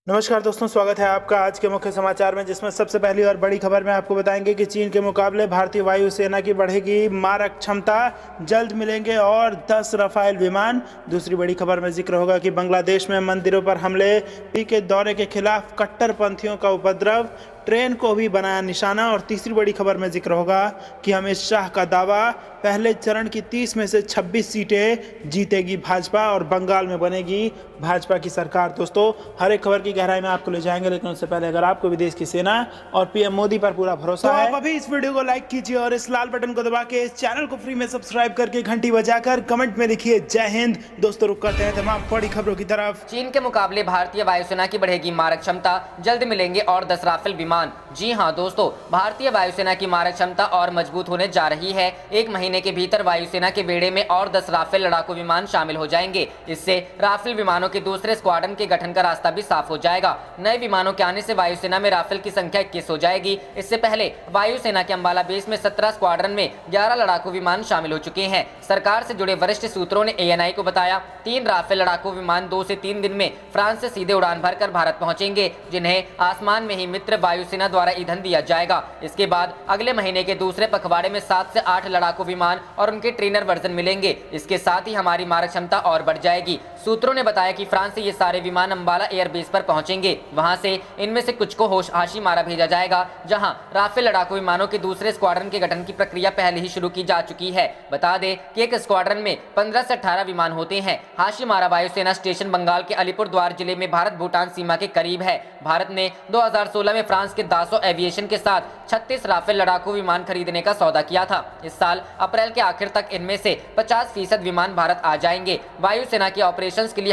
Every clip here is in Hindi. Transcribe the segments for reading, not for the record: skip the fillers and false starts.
नमस्कार दोस्तों, स्वागत है आपका आज के मुख्य समाचार में, जिसमें सबसे पहली और बड़ी खबर में आपको बताएंगे कि चीन के मुकाबले भारतीय वायुसेना की बढ़ेगी मारक क्षमता, जल्द मिलेंगे और 10 रफाल विमान। दूसरी बड़ी खबर में जिक्र होगा कि बांग्लादेश में मंदिरों पर हमले, पी के दौरे के खिलाफ कट्टरपंथियों का उपद्रव, ट्रेन को भी बनाया निशाना। और तीसरी बड़ी खबर में जिक्र होगा कि अमित शाह का दावा, पहले चरण की 30 में से 26 सीटें जीतेगी भाजपा और बंगाल में बनेगी भाजपा की सरकार। दोस्तों, हर एक खबर की गहराई में आपको ले जाएंगे, लेकिन उससे पहले अगर आपको भी देश की सेना और पीएम मोदी पर पूरा भरोसा है तो आप अभी इस वीडियो को लाइक कीजिए और इस लाल बटन को दबा के इस चैनल को फ्री में सब्सक्राइब करके घंटी बजाकर कमेंट में लिखिए जय हिंद। दोस्तों, रुक करते हैं तमाम बड़ी खबरों की तरफ। चीन के मुकाबले भारतीय वायुसेना की बढ़ेगी मारक क्षमता, जल्द मिलेंगे और 10 राफेल विमान। जी हां दोस्तों, भारतीय वायुसेना की मारक क्षमता और मजबूत होने जा रही है। एक महीने के भीतर वायुसेना के बेड़े में और 10 राफेल लड़ाकू विमान शामिल हो जाएंगे। इससे राफेल विमानों के दूसरे स्क्वाड्रन के गठन का रास्ता भी साफ हो जाएगा। नए विमानों के आने से वायुसेना में राफेल की संख्या 21 हो जाएगी। इससे पहले वायुसेना के अंबाला बेस में 17 स्क्वाड्रन में 11 लड़ाकू विमान शामिल हो चुके हैं। सरकार से जुड़े वरिष्ठ सूत्रों ने एएनआई को बताया, 3 राफेल लड़ाकू विमान 2 से 3 दिन में फ्रांस से सीधे उड़ान भरकर भारत पहुंचेंगे, जिन्हें आसमान में ही मित्र वायुसेना द्वारा ईंधन दिया जाएगा। इसके बाद अगले महीने के दूसरे पखवाड़े में 7 से 8 लड़ाकू विमान और उनके ट्रेनर वर्जन मिलेंगे। इसके साथ ही हमारी मारक क्षमता और बढ़ जाएगी। सूत्रों ने बताया कि फ्रांस से ये सारे विमान अंबाला एयरबेस पर पहुंचेंगे। वहां से इनमें से कुछ को हाशीमारा भेजा जाएगा, जहां राफेल लड़ाकू विमानों के दूसरे स्क्वाड्रन के गठन की प्रक्रिया पहले ही शुरू की जा चुकी है। बता दें कि एक स्क्वाड्रन में 15 से 18 विमान होते हैं। हाशीमारा वायुसेना स्टेशन बंगाल के अलीपुरद्वार जिले में भारत भूटान सीमा के करीब है। भारत ने 2016 में फ्रांस के दासो एविएशन के साथ 36 राफेल लड़ाकू विमान खरीदने का सौदा किया था। इस साल अप्रैल के आखिर तक इनमें से 50% विमान भारत आ जाएंगे। वायुसेना के ऑपरेशंस के लिए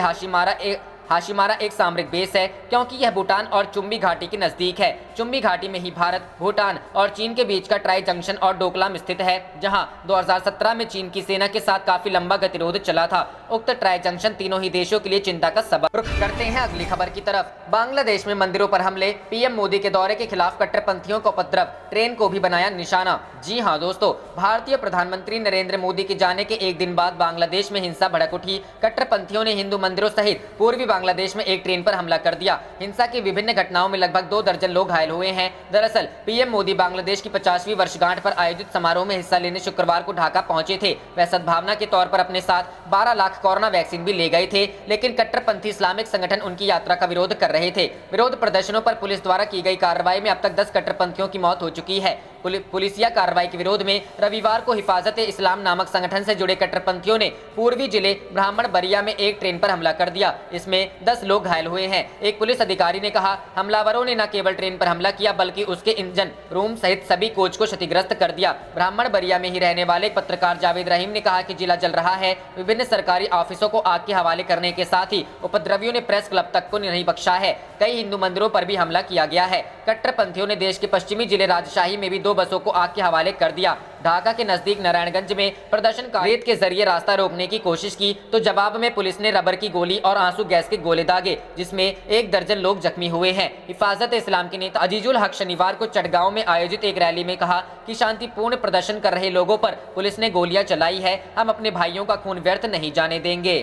हाशीमारा एक सामरिक बेस है, क्योंकि यह भूटान और चुम्बी घाटी के नजदीक है। चुम्बी घाटी में ही भारत, भूटान और चीन के बीच का ट्राई जंक्शन और डोकलाम स्थित है, जहां 2017 में चीन की सेना के साथ काफी लंबा गतिरोध चला था। उक्त ट्राई जंक्शन तीनों ही देशों के लिए चिंता का सबब। रुख करते हैं अगली खबर की तरफ। बांग्लादेश में मंदिरों पर हमले, पीएम मोदी के दौरे के खिलाफ कट्टरपंथियों का उपद्रव, ट्रेन को भी बनाया निशाना। जी हाँ दोस्तों, भारतीय प्रधानमंत्री नरेंद्र मोदी के जाने के एक दिन बाद बांग्लादेश में हिंसा भड़क उठी। कट्टरपंथियों ने हिंदू मंदिरों सहित पूर्वी बांग्लादेश में एक ट्रेन पर हमला कर दिया। हिंसा की विभिन्न घटनाओं में लगभग 2 दर्जन लोग घायल हुए हैं। दरअसल पीएम मोदी बांग्लादेश की 50वीं वर्षगांठ पर आयोजित समारोह में हिस्सा लेने शुक्रवार को ढाका पहुंचे थे। वह सद्भावना के तौर पर अपने साथ 12 लाख कोरोना वैक्सीन भी ले गए थे, लेकिन कट्टरपंथी इस्लामिक संगठन उनकी यात्रा का विरोध कर रहे थे। विरोध प्रदर्शनों पर पुलिस द्वारा की गई कार्रवाई में अब तक 10 कट्टरपंथियों की मौत हो चुकी है। पुलिसिया कार्रवाई के विरोध में रविवार को हिफाजत-ए इस्लाम नामक संगठन से जुड़े कट्टरपंथियों ने पूर्वी जिले ब्राह्मणबरिया में एक ट्रेन पर हमला कर दिया। इसमें 10 लोग घायल हुए हैं। एक पुलिस अधिकारी ने कहा, हमलावरों ने न केवल ट्रेन पर हमला किया बल्कि उसके इंजन रूम सहित सभी कोच को क्षतिग्रस्त कर दिया। ब्राह्मणबरिया में ही रहने वाले पत्रकार जावेद रहीम ने कहा कि जिला जल रहा है। विभिन्न सरकारी ऑफिसों को आग के हवाले करने के साथ ही उपद्रवियों ने प्रेस क्लब तक को नहीं बख्शा है। कई हिंदू मंदिरों पर भी हमला किया गया है। कट्टरपंथियों ने देश के पश्चिमी जिले राजशाही में भी 2 बसों को आग के हवाले कर दिया। ढाका के नजदीक नारायणगंज में प्रदर्शनकारी रेत के जरिए रास्ता रोकने की कोशिश की, तो जवाब में पुलिस ने रबर की गोली और आंसू गैस के गोले दागे, जिसमें 1 दर्जन लोग जख्मी हुए हैं। हिफाजत इस्लाम के नेता अजीजुल हक शनिवार को चटगांव में आयोजित एक रैली में कहा कि शांतिपूर्ण प्रदर्शन कर रहे लोगों पर पुलिस ने गोलियां चलाई है। हम अपने भाइयों का खून व्यर्थ नहीं जाने देंगे।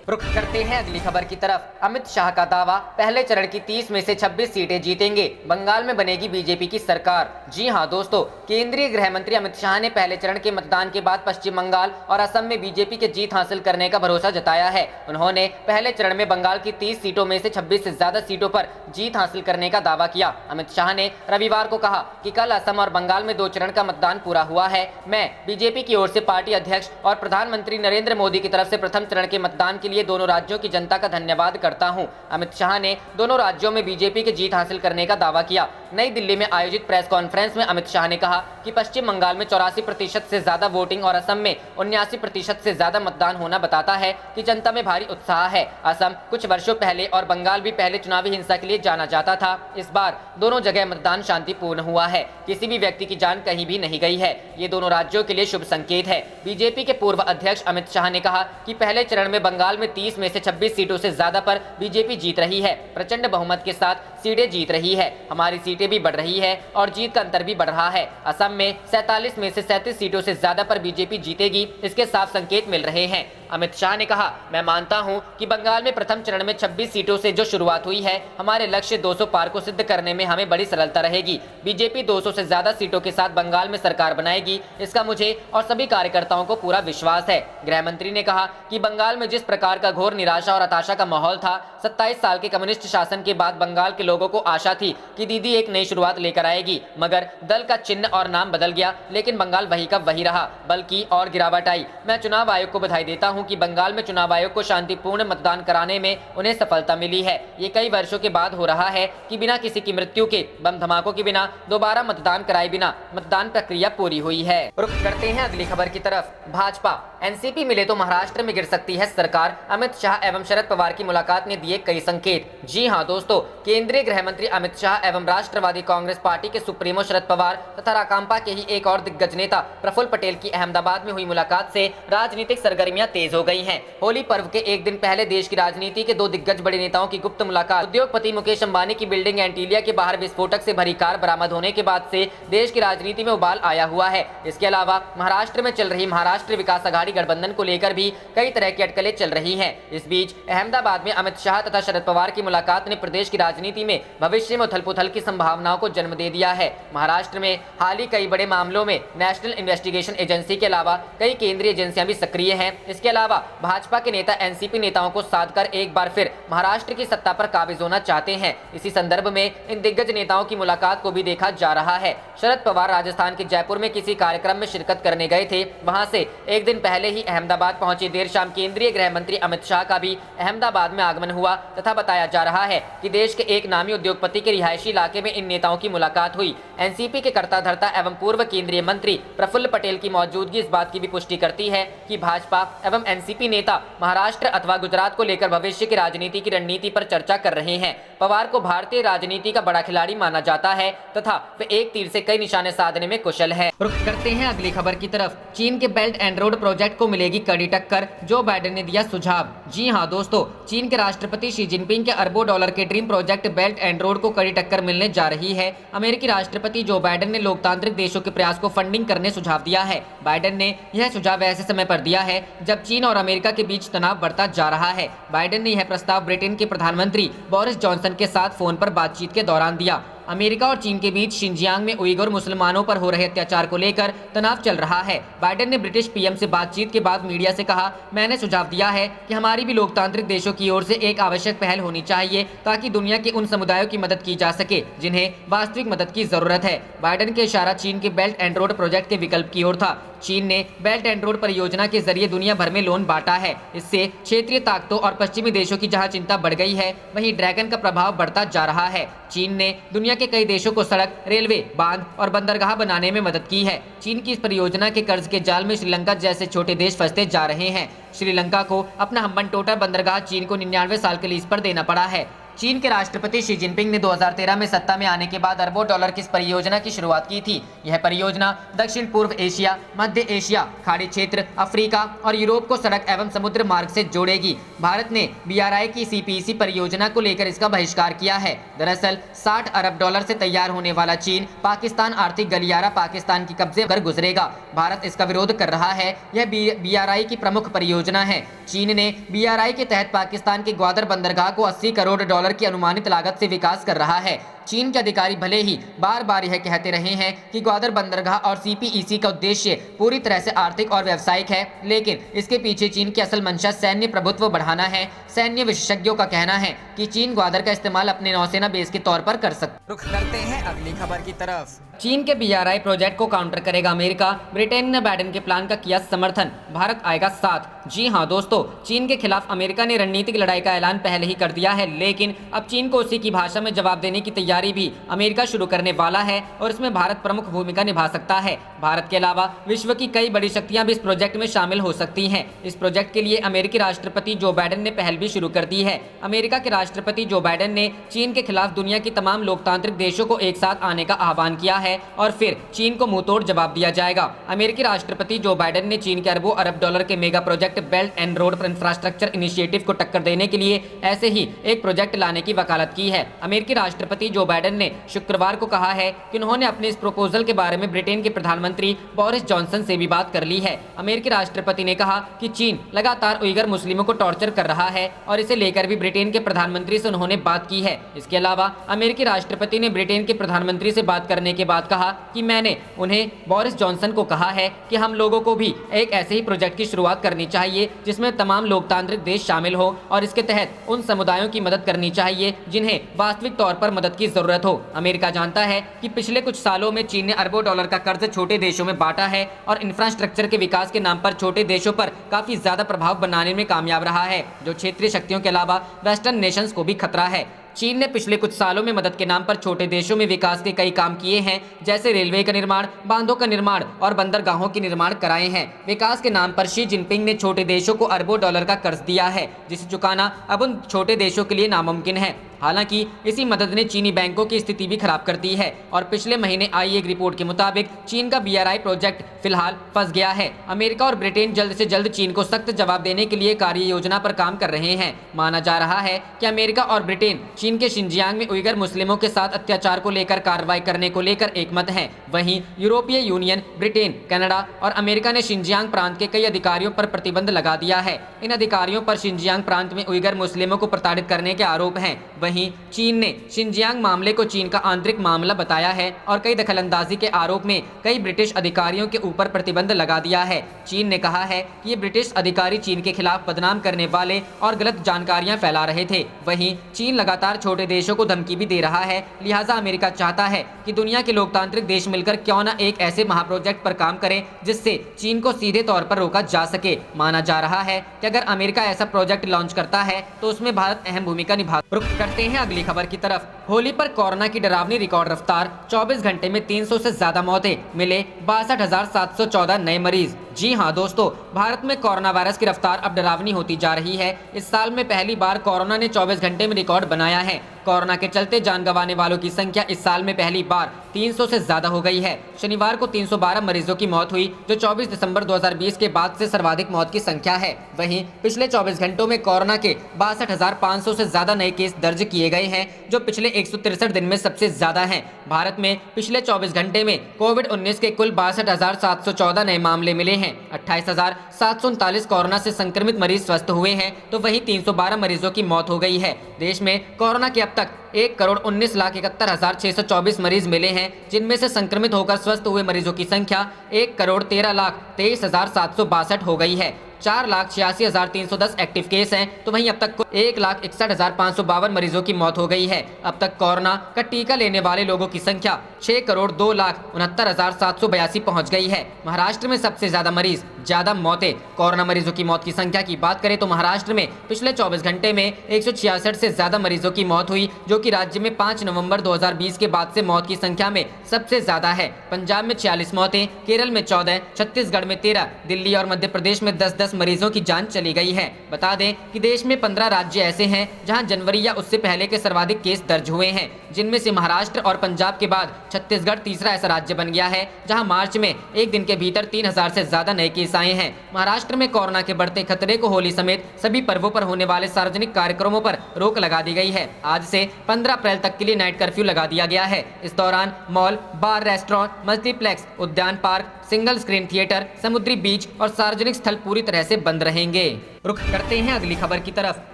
रुख करते हैं अगली खबर की तरफ। अमित शाह का दावा, पहले चरण की 30 में से 26 सीटें जीतेंगे, बंगाल में बनेगी बीजेपी की सरकार। जी हां दोस्तों, केंद्रीय गृह मंत्री अमित शाह ने पहले चरण के मतदान के बाद पश्चिम बंगाल और असम में बीजेपी के जीत हासिल करने का भरोसा जताया है। उन्होंने पहले चरण में बंगाल की 30 सीटों में से 26 से ज्यादा सीटों पर जीत हासिल करने का दावा किया। अमित शाह ने रविवार को कहा कि कल असम और बंगाल में 2 चरण का मतदान पूरा हुआ है। मैं बीजेपी की ओर से पार्टी अध्यक्ष और प्रधानमंत्री नरेंद्र मोदी की तरफ से प्रथम चरण के मतदान के लिए दोनों राज्यों की जनता का धन्यवाद करता हूं। अमित शाह ने दोनों राज्यों में बीजेपी की जीत हासिल करने का दावा किया। नई दिल्ली में आयोजित प्रेस कॉन्फ्रेंस में अमित शाह ने कहा कि पश्चिम बंगाल में 84% से ज्यादा वोटिंग और असम में 79% से ज्यादा मतदान होना बताता है कि जनता में भारी उत्साह है। असम कुछ वर्षों पहले और बंगाल भी पहले चुनावी हिंसा के लिए जाना जाता था। इस बार दोनों जगह मतदान शांतिपूर्ण हुआ है। किसी भी व्यक्ति की जान कहीं भी नहीं गई है। ये दोनों राज्यों के लिए शुभ संकेत है। बीजेपी के पूर्व अध्यक्ष अमित शाह ने कहा कि पहले चरण में बंगाल में 30 में से 26 सीटों से ज्यादा पर बीजेपी जीत रही है। प्रचंड बहुमत के साथ सीटें जीत रही है। हमारी सीटें भी बढ़ रही है और जीत का अंतर भी बढ़ रहा है। असम में 47 में से 37 सीटों से ज्यादा पर बीजेपी जीतेगी, इसके साफ संकेत मिल रहे हैं। अमित शाह ने कहा, मैं मानता हूं कि बंगाल में प्रथम चरण में 26 सीटों से जो शुरुआत हुई है, हमारे लक्ष्य 200 पार को सिद्ध करने में हमें बड़ी सरलता रहेगी। बीजेपी 200 से ज्यादा सीटों के साथ बंगाल में सरकार बनाएगी, इसका मुझे और सभी कार्यकर्ताओं को पूरा विश्वास है। गृह मंत्री ने कहा कि बंगाल में जिस प्रकार का घोर निराशा और हताशा का माहौल था, 27 साल के कम्युनिस्ट शासन के बाद बंगाल के लोगों को आशा थी कि दीदी एक नई शुरुआत लेकर आएगी, मगर दल का चिन्ह और नाम बदल गया, लेकिन बंगाल वही का वही रहा, बल्कि और गिरावट आई। मैं चुनाव आयोग को बधाई देता हूं कि बंगाल में चुनाव आयोग को शांतिपूर्ण मतदान कराने में उन्हें सफलता मिली है। ये कई वर्षों के बाद हो रहा है कि बिना किसी की मृत्यु के, बम धमाकों के बिना, दोबारा मतदान कराए बिना मतदान प्रक्रिया पूरी हुई है। रुख करते हैं अगली खबर की तरफ। भाजपा एनसीपी मिले तो महाराष्ट्र में गिर सकती है सरकार, अमित शाह एवं शरद पवार की मुलाकात ने दिए कई संकेत। जी हां दोस्तों, केंद्रीय गृह मंत्री अमित शाह एवं राष्ट्रवादी कांग्रेस पार्टी के सुप्रीमो शरद पवार तथा राकांपा के ही एक और दिग्गज नेता प्रफुल्ल पटेल की अहमदाबाद में हुई मुलाकात से राजनीतिक सरगर्मियां तेज हो गई हैं। होली पर्व के एक दिन पहले देश की राजनीति के दो दिग्गज बड़े नेताओं की गुप्त मुलाकात, उद्योगपति मुकेश अंबानी की बिल्डिंग एंटीलिया के बाहर विस्फोटक से भरी कार बरामद होने के बाद से देश की राजनीति में उबाल आया हुआ है। इसके अलावा महाराष्ट्र में चल रही महाराष्ट्र विकास आघाड़ी गठबंधन को लेकर भी कई तरह की अटकलें चल रही हैं। इस बीच अहमदाबाद में अमित शाह तथा शरद पवार की मुलाकात ने प्रदेश की राजनीति में भविष्य में उथल-पुथल की संभावनाओं को जन्म दे दिया है। महाराष्ट्र में हाल ही कई बड़े मामलों में नेशनल इन्वेस्टिगेशन एजेंसी के अलावा कई केंद्रीय एजेंसियां भी सक्रिय हैं। इसके अलावा भाजपा के नेता एनसीपी नेताओं को साध कर एक बार फिर महाराष्ट्र की सत्ता पर काबिज होना चाहते हैं। इसी संदर्भ में इन दिग्गज नेताओं की मुलाकात को भी देखा जा रहा है। शरद पवार राजस्थान के जयपुर में किसी कार्यक्रम में शिरकत करने गए थे, वहां से एक दिन पहले ही अहमदाबाद पहुंचे देर शाम केंद्रीय गृह मंत्री अमित शाह का भी अहमदाबाद में आगमन हुआ तथा बताया जा रहा है कि देश के एक नामी उद्योगपति के रिहायशी इलाके में इन नेताओं की मुलाकात हुई। एनसीपी के कर्ता धर्ता एवं पूर्व केंद्रीय मंत्री प्रफुल्ल पटेल की मौजूदगी इस बात की भी पुष्टि करती है कि भाजपा एवं एनसीपी नेता महाराष्ट्र अथवा गुजरात को लेकर भविष्य की राजनीति की रणनीति पर चर्चा कर रहे हैं। पवार को भारतीय राजनीति का बड़ा खिलाड़ी माना जाता है तथा वे एक तीर से कई निशाने साधने में कुशल है। रुख करते हैं अगली खबर की तरफ। चीन के बेल्ट एंड रोड प्रोजेक्ट को मिलेगी कड़ी टक्कर, जो बाइडेन ने दिया सुझाव। जी हां दोस्तों, चीन के राष्ट्रपति शी जिनपिंग के अरबों डॉलर के dream project belt and road को कड़ी टक्कर मिलने जा रही है। अमेरिकी राष्ट्रपति जो बाइडेन ने लोकतांत्रिक देशों के प्रयास को फंडिंग करने सुझाव दिया है। बाइडेन ने यह सुझाव ऐसे समय पर दिया है जब चीन और अमेरिका के बीच तनाव बढ़ता जा रहा है। बाइडेन ने यह प्रस्ताव ब्रिटेन के प्रधानमंत्री बोरिस जॉनसन के साथ फोन पर बातचीत के दौरान दिया। अमेरिका और चीन के बीच शिनजियांग में उइगर मुसलमानों पर हो रहे अत्याचार को लेकर तनाव चल रहा है। बाइडेन ने ब्रिटिश पीएम से बातचीत के बाद मीडिया से कहा, मैंने सुझाव दिया है कि हमारी भी लोकतांत्रिक देशों की ओर से एक आवश्यक पहल होनी चाहिए ताकि दुनिया के उन समुदायों की मदद की जा सके जिन्हें वास्तविक मदद की जरूरत है। बाइडेन के इशारा चीन के बेल्ट एंड रोड प्रोजेक्ट के विकल्प की ओर था। चीन ने बेल्ट एंड रोड परियोजना के जरिए दुनिया भर में लोन बांटा है। इससे क्षेत्रीय ताकतों और पश्चिमी देशों की जहां चिंता बढ़ गई है, वहीं ड्रैगन का प्रभाव बढ़ता जा रहा है। चीन ने दुनिया के कई देशों को सड़क, रेलवे, बांध और बंदरगाह बनाने में मदद की है। चीन की इस परियोजना के कर्ज के जाल में श्रीलंका जैसे छोटे देश फंसते जा रहे हैं। श्रीलंका को अपना हम्बनटोटा बंदरगाह चीन को 99 साल के लीज पर देना पड़ा है। चीन के राष्ट्रपति शी जिनपिंग ने 2013 में सत्ता में आने के बाद अरबों डॉलर की इस परियोजना की शुरुआत की थी। यह परियोजना दक्षिण पूर्व एशिया, मध्य एशिया, खाड़ी क्षेत्र, अफ्रीका और यूरोप को सड़क एवं समुद्र मार्ग से जोड़ेगी। भारत ने BRI की CPEC परियोजना को लेकर इसका बहिष्कार किया है। दरअसल 60 अरब डॉलर से तैयार होने वाला चीन पाकिस्तान आर्थिक गलियारा पाकिस्तान की कब्जे कर गुजरेगा। भारत इसका विरोध कर रहा है। यह BRI की प्रमुख परियोजना है। चीन ने BRI के तहत पाकिस्तान के ग्वादर बंदरगाह को 80 करोड़ डॉलर की अनुमानित लागत से विकास कर रहा है। चीन के अधिकारी भले ही बार बार यह कहते रहे हैं कि ग्वादर बंदरगाह और CPEC का उद्देश्य पूरी तरह से आर्थिक और व्यावसायिक है, लेकिन इसके पीछे चीन की असल मंशा सैन्य प्रभुत्व बढ़ाना है। सैन्य विशेषज्ञों का कहना है कि चीन ग्वादर का इस्तेमाल अपने नौसेना बेस के तौर पर कर सकता। रुख करते हैं अगली खबर की तरफ। चीन के BRI प्रोजेक्ट को काउंटर करेगा अमेरिका। ब्रिटेन ने बाइडेन के प्लान का किया समर्थन, भारत आएगा साथ। जी हां दोस्तों, चीन के खिलाफ अमेरिका ने रणनीतिक लड़ाई का ऐलान पहले ही कर दिया है, लेकिन अब चीन को उसी की भाषा में जवाब देने की तैयारी भी अमेरिका शुरू करने वाला है और इसमें भारत प्रमुख भूमिका निभा सकता है। भारत के अलावा विश्व की कई बड़ी शक्तियां भी इस प्रोजेक्ट में शामिल हो सकती हैं। इस प्रोजेक्ट के लिए अमेरिकी राष्ट्रपति जो बाइडेन ने पहल भी शुरू कर दी है। अमेरिका के राष्ट्रपति जो बाइडेन ने चीन के खिलाफ दुनिया की तमाम लोकतांत्रिक देशों को एक साथ आने का आह्वान किया है और फिर चीन को मुंहतोड़ जवाब दिया जाएगा। अमेरिकी राष्ट्रपति जो बाइडेन ने चीन के अरबों अरब डॉलर के mega project belt and road infrastructure initiative को टक्कर देने के लिए ऐसे ही एक प्रोजेक्ट लाने की वकालत की है। अमेरिकी राष्ट्रपति जो जो बाइडेन ने शुक्रवार को कहा है कि उन्होंने अपने इस प्रपोजल के बारे में ब्रिटेन के प्रधानमंत्री बोरिस जॉनसन से भी बात कर ली है। अमेरिकी राष्ट्रपति ने कहा कि चीन लगातार उइगर मुस्लिमों को टॉर्चर कर रहा है और इसे लेकर भी ब्रिटेन के प्रधानमंत्री से उन्होंने बात की है। इसके अलावा अमेरिकी राष्ट्रपति ने ब्रिटेन के प्रधानमंत्री से बात करने के बाद कहा कि मैंने उन्हें बोरिस जॉनसन को कहा है कि हम लोगों को भी एक ऐसे ही प्रोजेक्ट की शुरुआत करनी चाहिए जिसमें तमाम लोकतांत्रिक देश शामिल हो और इसके तहत उन समुदायों की मदद करनी चाहिए जिन्हें वास्तविक तौर पर मदद की जरूरत हो। अमेरिका जानता है कि पिछले कुछ सालों में चीन ने अरबों डॉलर का कर्ज छोटे देशों में बांटा है और इंफ्रास्ट्रक्चर के विकास के नाम पर छोटे देशों पर काफी ज्यादा प्रभाव बनाने में कामयाब रहा है, जो क्षेत्रीय शक्तियों के अलावा वेस्टर्न नेशंस को भी खतरा है। चीन ने पिछले कुछ सालों में मदद के नाम पर छोटे देशों में विकास के कई काम किए हैं, जैसे रेलवे का निर्माण, बांधों का निर्माण और बंदरगाहों के निर्माण कराए हैं। विकास के नाम पर शी जिनपिंग ने छोटे देशों को अरबों डॉलर का कर्ज दिया है, जिसे चुकाना अब उन छोटे देशों के लिए नामुमकिन है। हालांकि इसी मदद ने चीनी बैंकों की स्थिति भी खराब कर दी है और पिछले महीने आई एक रिपोर्ट के मुताबिक चीन का BRI प्रोजेक्ट फिलहाल फंस गया है। अमेरिका और ब्रिटेन जल्द से जल्द चीन को सख्त जवाब देने के लिए कार्य योजना पर काम कर रहे हैं। माना जा रहा है कि अमेरिका और ब्रिटेन चीन के शिनजियांग में उइगर मुस्लिमों के साथ अत्याचार को लेकर कार्रवाई करने को लेकर एकमत है। वहीं यूरोपीय यूनियन, ब्रिटेन, कनाडा और अमेरिका ने शिनजियांग प्रांत के कई अधिकारियों पर प्रतिबंध लगा दिया है। इन अधिकारियों पर शिनजियांग प्रांत में उइगर मुस्लिमों को प्रताड़ित करने के आरोप हैं। वहीं चीन ने शिनजियांग मामले को चीन का आंतरिक मामला बताया है और कई दखलंदाजी के आरोप में कई ब्रिटिश अधिकारियों के ऊपर प्रतिबंध लगा दिया है। चीन ने कहा है कि ये ब्रिटिश अधिकारी चीन के खिलाफ बदनाम करने वाले और गलत जानकारियां फैला रहे थे। वहीं चीन लगातार छोटे देशों को धमकी भी दे रहा है, लिहाजा अमेरिका चाहता है कि दुनिया के लोकतांत्रिक देश मिलकर क्यों न एक ऐसे महाप्रोजेक्ट पर काम करें जिससे चीन को सीधे तौर पर रोका जा सके। माना जा रहा है कि अगर अमेरिका ऐसा प्रोजेक्ट लॉन्च करता है तो उसमें भारत अहम भूमिका निभा। रुख करते हैं अगली खबर की तरफ। होली पर कोरोना की डरावनी रिकॉर्ड रफ्तार, 24 घंटे में 300 से ज्यादा मौतें, मिले 62,714 नए मरीज। जी हां दोस्तों, भारत में कोरोना वायरस की रफ्तार अब डरावनी होती जा रही है। इस साल में पहली बार कोरोना ने 24 घंटे में रिकॉर्ड बनाया है। कोरोना के चलते जान गंवाने वालों की संख्या इस साल में पहली बार 300 से ज्यादा हो गई है। शनिवार को 312 मरीजों की मौत हुई, जो 24 दिसंबर 2020 के बाद से सर्वाधिक मौत की संख्या है। वहीं पिछले 24 घंटों में कोरोना के 62,500 से ज्यादा नए केस दर्ज किए गए हैं, जो पिछले 163 दिन में सबसे ज्यादा हैं। भारत में पिछले 24 घंटे में कोविड-19 के कुल 62,714 नए मामले मिले हैं। 28,739 कोरोना से संक्रमित मरीज स्वस्थ हुए हैं, तो वहीं 312 मरीजों की मौत हो गई है। देश में कोरोना के अब तक 1,19,71,624 मरीज मिले हैं, जिनमें से संक्रमित होकर स्वस्थ हुए मरीजों की संख्या 1,13,23,762 हो गई है। 4,86,310 एक्टिव केस हैं, तो वहीं अब तक 1,61,552 मरीजों की मौत हो गई है। अब तक कोरोना का टीका लेने वाले लोगों की संख्या 6,02,69,782 पहुंच गई है। महाराष्ट्र में सबसे ज्यादा मरीज, ज्यादा मौतें। कोरोना मरीजों की मौत की संख्या की बात करें तो महाराष्ट्र में पिछले 24 घंटे में 166 से ज्यादा मरीजों की मौत हुई, जो कि राज्य में 5 नवंबर 2020 के बाद से मौत की संख्या में सबसे ज्यादा है। पंजाब में 46 मौतें, केरल में 14, छत्तीसगढ़ में 13, दिल्ली और मध्य प्रदेश में 10-10 मरीजों की जान चली गई है। बता दें कि देश में 15 राज्य ऐसे हैं जहां जनवरी या उससे पहले के सर्वाधिक केस दर्ज हुए हैं, जिनमें से महाराष्ट्र और पंजाब के बाद छत्तीसगढ़ तीसरा ऐसा राज्य बन गया है जहां मार्च में एक दिन के भीतर 3,000 से ज्यादा नए केस आए हैं। महाराष्ट्र में कोरोना के बढ़ते खतरे को होली समेत सभी पर्वों पर होने वाले सार्वजनिक कार्यक्रमों पर रोक लगा दी गई है। आज से 15 अप्रैल तक के लिए नाइट कर्फ्यू लगा दिया गया है। इस दौरान मॉल, बार, रेस्टोरेंट, मल्टीप्लेक्स, उद्यान पार्क, सिंगल स्क्रीन थिएटर, समुद्री बीच और सार्वजनिक स्थल पूरी तरह से बंद रहेंगे। रुख करते हैं अगली खबर की तरफ।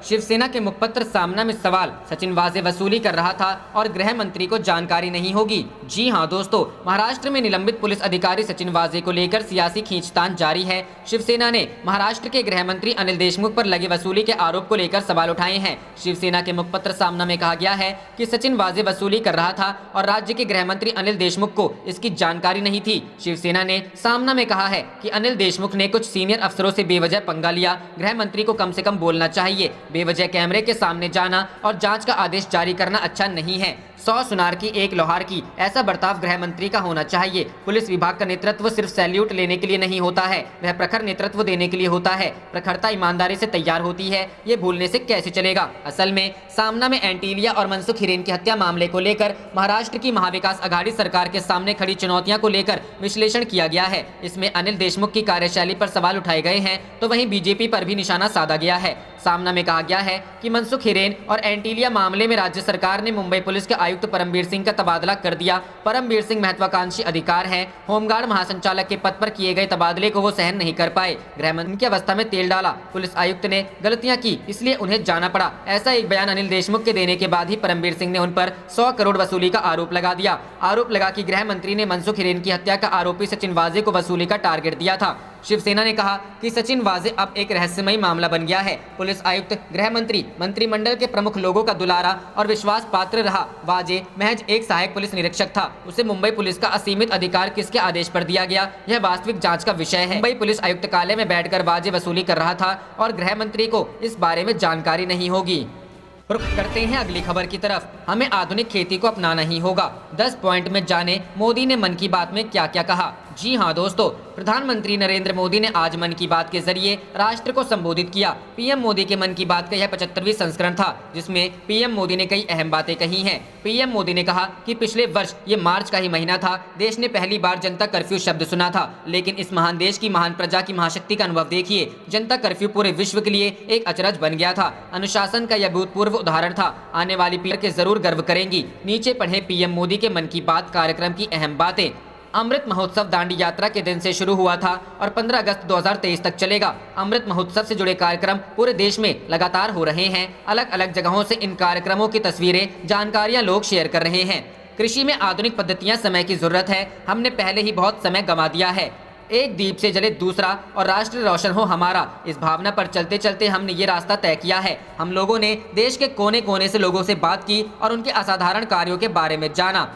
शिवसेना के मुखपत्र सामना में सवाल, सचिन वाजे वसूली कर रहा था और गृह मंत्री को जानकारी नहीं होगी। जी हां दोस्तों, महाराष्ट्र में निलंबित पुलिस अधिकारी सचिन वाजे को लेकर सियासी खींचतान जारी है। शिवसेना ने महाराष्ट्र के गृह मंत्री अनिल देशमुख पर लगे वसूली के आरोप को लेकर सवाल उठाए हैं। शिवसेना के मुखपत्र सामना में कहा गया है कि सचिन वाजे वसूली कर रहा था और राज्य के गृह मंत्री अनिल देशमुख को इसकी जानकारी नहीं थी। शिवसेना ने सामना में कहा है कि अनिल देशमुख ने कुछ सीनियर अफसरों से बेवजह पंगा लिया। गृह मंत्री को कम से कम बोलना चाहिए। बेवजह कैमरे के सामने जाना और जांच का आदेश जारी करना अच्छा नहीं है। 100 सुनार की एक लोहार की, ऐसा बर्ताव गृह मंत्री का होना चाहिए। पुलिस विभाग का नेतृत्व सिर्फ सैल्यूट लेने के लिए नहीं होता है, वह प्रखर नेतृत्व देने के लिए होता है। प्रखरता ईमानदारी से तैयार होती है, ये भूलने से कैसे चलेगा। असल में सामना में एंटीलिया और मनसुख हिरेन की हत्या मामले को लेकर महाराष्ट्र की महाविकास आघाड़ी सरकार के सामने खड़ी चुनौतियों को लेकर विश्लेषण किया गया है। इसमें अनिल देशमुख की कार्यशैली पर सवाल उठाए गए हैं, तो वहीं बीजेपी पर भी निशाना साधा गया है। सामना में कहा गया है कि मनसुख हिरेन और एंटीलिया मामले में राज्य सरकार ने मुंबई पुलिस के आयुक्त परमबीर सिंह का तबादला कर दिया। परमबीर सिंह महत्वाकांक्षी अधिकार हैं। होमगार्ड महासंचालक के पद पर किए गए तबादले को वो सहन नहीं कर पाए। गृहमंत्री की अवस्था में तेल डाला। पुलिस आयुक्त ने गलतियां की, इसलिए उन्हें जाना पड़ा। ऐसा एक बयान अनिल देशमुख के देने के बाद ही परमबीर सिंह ने उन पर 100 करोड़ वसूली का आरोप लगा दिया। आरोप लगा कि गृह मंत्री ने मनसुख हिरेन की हत्या का आरोपी सचिन वाजे को वसूली का टारगेट दिया था। शिवसेना ने कहा कि सचिन वाजे अब एक रहस्यमयी मामला बन गया है। पुलिस आयुक्त, गृह मंत्री, मंत्रिमंडल के प्रमुख लोगों का दुलारा और विश्वास पात्र रहा। वाजे महज एक सहायक पुलिस निरीक्षक था। उसे मुंबई पुलिस का असीमित अधिकार किसके आदेश पर दिया गया, यह वास्तविक जांच का विषय है। मुंबई पुलिस आयुक्तालय में बैठकर वाजे वसूली कर रहा था और गृह मंत्री को इस बारे में जानकारी नहीं होगी। रुख करते हैं अगली खबर की तरफ। हमें आधुनिक खेती को अपनाना ही होगा। 10 पॉइंट में जाने मोदी ने मन की बात में क्या क्या कहा। जी हां दोस्तों, प्रधानमंत्री नरेंद्र मोदी ने आज मन की बात के जरिए राष्ट्र को संबोधित किया। पीएम मोदी के मन की बात का यह 75वीं संस्करण था, जिसमें पीएम मोदी ने कई अहम बातें कही हैं। पीएम मोदी ने कहा कि पिछले वर्ष ये मार्च का ही महीना था, देश ने पहली बार जनता कर्फ्यू शब्द सुना था। लेकिन इस महान देश की महान प्रजा की महाशक्ति का अनुभव देखिए। जनता कर्फ्यू पूरे विश्व के लिए एक अचरज बन गया था। अनुशासन का यह भूतपूर्व उदाहरण था। आने वाली पीढ़ी के जरूर गर्व करेंगी। नीचे पढ़े पीएम मोदी के मन की बात कार्यक्रम की अहम बातें। अमृत महोत्सव दांडी यात्रा के दिन से शुरू हुआ था और 15 अगस्त 2023 तक चलेगा। अमृत महोत्सव से जुड़े कार्यक्रम पूरे देश में लगातार हो रहे हैं। अलग अलग जगहों से इन कार्यक्रमों की तस्वीरें, जानकारियां लोग शेयर कर रहे हैं। कृषि में आधुनिक पद्धतियां समय की जरूरत है। हमने पहले ही बहुत समय गंवा दिया है। एक दीप से जले दूसरा और राष्ट्र रोशन हो हमारा, इस भावना पर चलते चलते हमने ये रास्ता तय किया है। हम लोगों ने देश के कोने कोने से लोगों से बात की और उनके असाधारण कार्यों के बारे में जाना।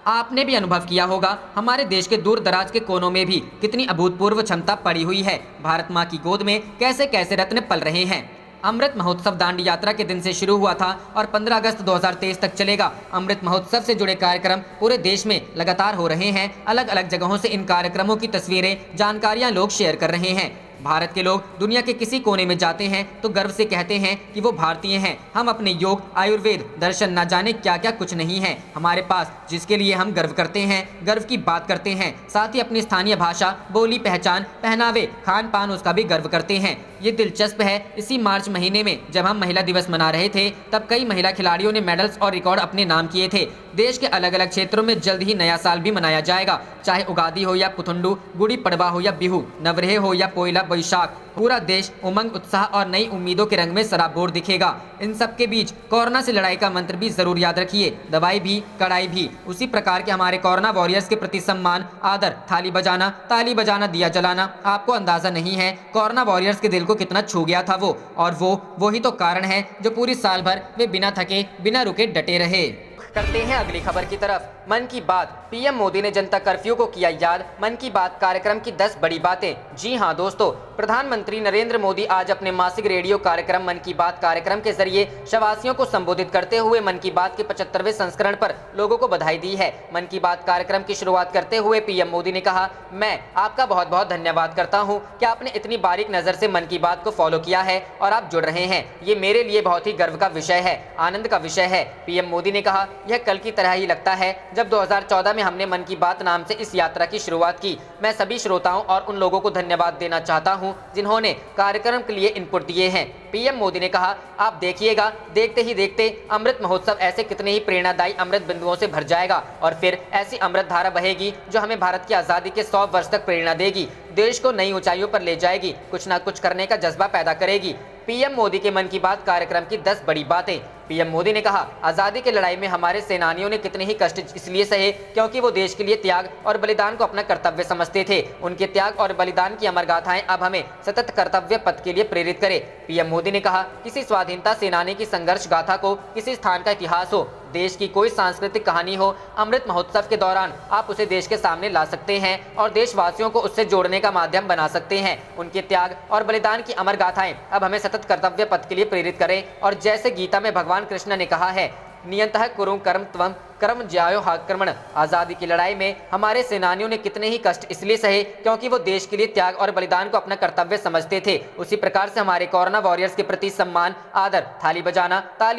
आपने भी अनुभव किया होगा हमारे देश के दूर दराज के कोनों में भी कितनी अभूतपूर्व क्षमता पड़ी हुई है। भारत माँ की गोद में कैसे कैसे रत्न पल रहे हैं। अमृत महोत्सव दांडी यात्रा के दिन से शुरू हुआ था और 15 अगस्त 2023 तक चलेगा। अमृत महोत्सव से जुड़े कार्यक्रम पूरे देश में लगातार हो रहे हैं। अलग अलग जगहों से इन कार्यक्रमों की तस्वीरें, जानकारियां लोग शेयर कर रहे हैं। भारत के लोग दुनिया के किसी कोने में जाते हैं तो गर्व से कहते हैं कि वो भारतीय हैं। हम अपने योग, आयुर्वेद, दर्शन, न जाने क्या क्या कुछ नहीं है हमारे पास, जिसके लिए हम गर्व करते हैं, गर्व की बात करते हैं। साथ ही अपनी स्थानीय भाषा, बोली, पहचान, पहनावे, खान पान, उसका भी गर्व करते हैं। ये दिलचस्प है, इसी मार्च महीने में जब हम महिला दिवस मना रहे थे, तब कई महिला खिलाड़ियों ने मेडल्स और रिकॉर्ड अपने नाम किए थे। देश के अलग अलग क्षेत्रों में जल्द ही नया साल भी मनाया जाएगा। चाहे उगादी हो या पुथंडू, गुड़ी पड़वा हो या बिहू, नवरेह हो या पोइला बैशाख, पूरा देश उमंग, उत्साह और नई उम्मीदों के रंग में सराबोर दिखेगा। इन सब के बीच कोरोना से लड़ाई का मंत्र भी जरूर याद रखिए। दवाई भी, कड़ाई भी। उसी प्रकार के हमारे कोरोना वॉरियर्स के प्रति सम्मान, आदर, थाली बजाना, ताली बजाना, दिया जलाना। आपको अंदाजा नहीं है कोरोना वॉरियर्स के दिल को कितना छू गया था वो, और वो ही तो कारण है जो पूरी साल भर वे बिना थके, बिना रुके डटे रहे। करते हैं अगली खबर की तरफ। मन की बात, पीएम मोदी ने जनता कर्फ्यू को किया याद। मन की बात कार्यक्रम की 10 बड़ी बातें। जी हां दोस्तों, प्रधानमंत्री नरेंद्र मोदी आज अपने मासिक रेडियो कार्यक्रम मन की बात कार्यक्रम के जरिए शवासियों को संबोधित करते हुए मन की बात के 75वें संस्करण पर लोगों को बधाई दी है। मन की बात कार्यक्रम की शुरुआत करते हुए पीएम मोदी ने कहा, मैं आपका बहुत बहुत धन्यवाद करता हूं कि आपने इतनी बारीक नजर से मन की बात को फॉलो किया है और आप जुड़ रहे हैं। ये मेरे लिए बहुत ही गर्व का विषय है, आनंद का विषय है। पीएम मोदी ने कहा, यह कल की तरह ही लगता है जब 2014 में हमने मन की बात नाम से इस यात्रा की शुरुआत की। मैं सभी श्रोताओं और उन लोगों को धन्यवाद देना चाहता हूं जिन्होंने कार्यक्रम के लिए इनपुट दिए हैं। पीएम मोदी ने कहा, आप देखिएगा, देखते ही देखते अमृत महोत्सव ऐसे कितने ही प्रेरणादायी अमृत बिंदुओं से भर जाएगा और फिर ऐसी अमृत धारा बहेगी जो हमें भारत की आज़ादी के 100 वर्ष तक प्रेरणा देगी, देश को नई ऊंचाइयों पर ले जाएगी, कुछ ना कुछ करने का जज्बा पैदा करेगी। पीएम मोदी के मन की बात कार्यक्रम की 10 बड़ी बातें। पीएम मोदी ने कहा, आज़ादी की लड़ाई में हमारे सेनानियों ने कितने ही कष्ट इसलिए सहे क्योंकि वो देश के लिए त्याग और बलिदान को अपना कर्तव्य समझते थे। उनके त्याग और बलिदान की अमर गाथाएं अब हमें सतत कर्तव्य पथ के लिए प्रेरित करे। पीएम मोदी ने कहा, किसी स्वाधीनता सेनानी की संघर्ष गाथा को किसी स्थान का इतिहास हो, देश की कोई सांस्कृतिक कहानी हो, अमृत महोत्सव के दौरान आप उसे देश के सामने ला सकते हैं और देशवासियों को उससे जोड़ने का माध्यम बना सकते हैं। उनके त्याग और बलिदान की अमर गाथाएं अब हमें सतत कर्तव्य पथ के लिए प्रेरित करें और जैसे गीता में भगवान कृष्ण ने कहा है, नियंतः कुरु कर्म त्वं कर्म ज्यायो आक्रमण। आजादी की लड़ाई में हमारे सेनानियों ने कितने ही कष्ट इसलिए सहे क्योंकि वो देश के लिए त्याग और बलिदान को अपना कर्तव्य समझते थे। उसी प्रकार से हमारे कोरोना वॉरियर्स के प्रति सम्मान, आदर, ताली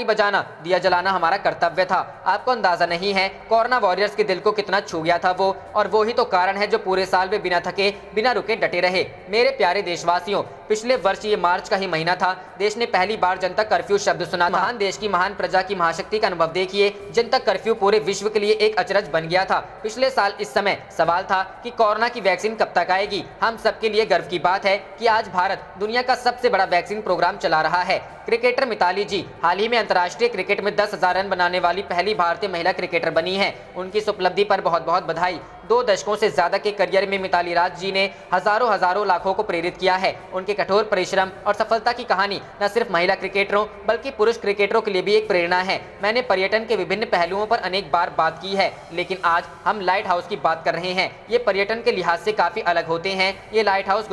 बजाना, दिया जलाना हमारा कर्तव्य था। आपको अंदाजा नहीं है कोरोना वॉरियर्स के दिल को कितना छू गया था वो, और वो ही तो कारण है जो पूरे साल वे बिना थके बिना रुके डटे रहे। मेरे प्यारे देशवासियों, पिछले वर्ष ये मार्च का ही महीना था, देश ने पहली बार जनता कर्फ्यू शब्द सुना। महान देश की महान प्रजा की महाशक्ति का अनुभव देखिए। जनता कर्फ्यू पूरे विश्व के लिए एक अचरज बन गया था। पिछले साल इस समय सवाल था कि कोरोना की वैक्सीन कब तक आएगी। हम सबके लिए गर्व की बात है कि आज भारत दुनिया का सबसे बड़ा वैक्सीन प्रोग्राम चला रहा है। क्रिकेटर मिताली जी हाल ही में अंतर्राष्ट्रीय क्रिकेट में 10,000 रन बनाने वाली पहली भारतीय महिला क्रिकेटर बनी है। उनकी इस उपलब्धि पर बहुत बहुत बधाई। 2 दशकों से ज्यादा के करियर में मिताली राज जी ने हजारों लाखों को प्रेरित किया है। उनके कठोर परिश्रम और सफलता की कहानी न सिर्फ महिला क्रिकेटरों बल्कि पुरुष क्रिकेटरों के लिए भी एक प्रेरणा है। मैंने पर्यटन के विभिन्न पहलुओं पर अनेक बार बात की है, लेकिन आज हम लाइट हाउस की बात कर रहे हैं। ये पर्यटन के लिहाज से काफी अलग होते हैं। ये लाइट हाउस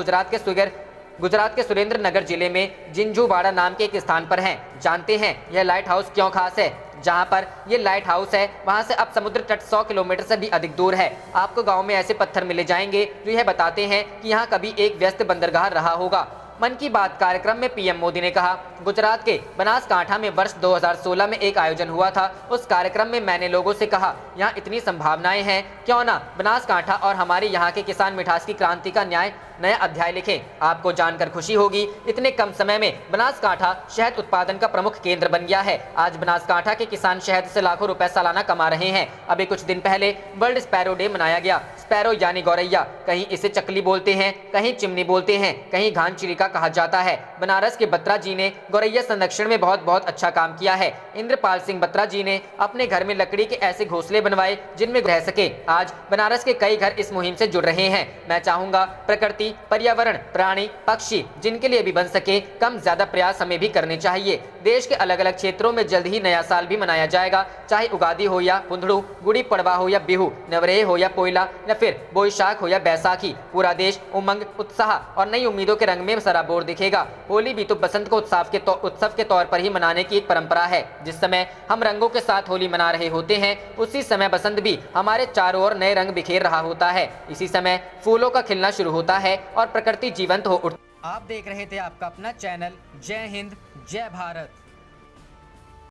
गुजरात के सुरेंद्र नगर जिले में जिंझुवाड़ा नाम के एक स्थान पर है। जानते हैं यह लाइट हाउस क्यों खास है? जहां पर ये लाइट हाउस है वहां से अब समुद्र तट 100 किलोमीटर से भी अधिक दूर है। आपको गांव में ऐसे पत्थर मिले जाएंगे जो यह बताते हैं कि यहाँ कभी एक व्यस्त बंदरगाह रहा होगा। मन की बात कार्यक्रम में पीएम मोदी ने कहा, गुजरात के बनासकांठा में वर्ष 2016 में एक आयोजन हुआ था। उस कार्यक्रम में मैंने लोगों से कहा, यहाँ इतनी संभावनाएं हैं, क्यों ना बनासकांठा और हमारे यहाँ के किसान मिठास की क्रांति का नया अध्याय लिखें। आपको जानकर खुशी होगी, इतने कम समय में बनासकांठा शहद उत्पादन का प्रमुख केंद्र बन गया है। आज बनासकांठा के किसान शहद से लाखों रुपए सालाना कमा रहे हैं। अभी कुछ दिन पहले वर्ल्ड स्पैरो डे मनाया गया। स्पैरो यानी गौरैया, कहीं इसे चकली बोलते हैं, कहीं चिमनी बोलते हैं, कहीं घानचिरिका कहा जाता है। बनारस के बत्रा जी ने गौरैया संरक्षण में बहुत अच्छा काम किया है। इंद्रपाल सिंह बत्रा जी ने अपने घर में लकड़ी के ऐसे घोंसले बनवाए जिनमें रह सके। आज बनारस के कई घर इस मुहिम से जुड़ रहे हैं। मैं चाहूंगा प्रकृति, पर्यावरण, प्राणी, पक्षी जिनके लिए भी बन सके, कम ज्यादा प्रयास हमें भी करने चाहिए। देश के अलग अलग क्षेत्रों में जल्द ही नया साल भी मनाया जाएगा, चाहे उगादी हो या पुंधड़ू, गुड़ी पड़वा हो या बिहू, नवरेह हो या पोइला या फिर बोईशाख हो या बैसाखी। पूरा देश उमंग, उत्साह और नई उम्मीदों के रंग में सराबोर दिखेगा। होली भी तो बसंत को उत्सव के तौर पर ही मनाने की एक परंपरा है। जिस समय हम रंगों के साथ होली मना रहे होते हैं, उसी समय बसंत भी हमारे चारों ओर नए रंग बिखेर रहा होता है। इसी समय फूलों का खिलना शुरू होता है और प्रकृति जीवंत हो उठती। आप देख रहे थे आपका अपना चैनल जय हिंद जय भारत।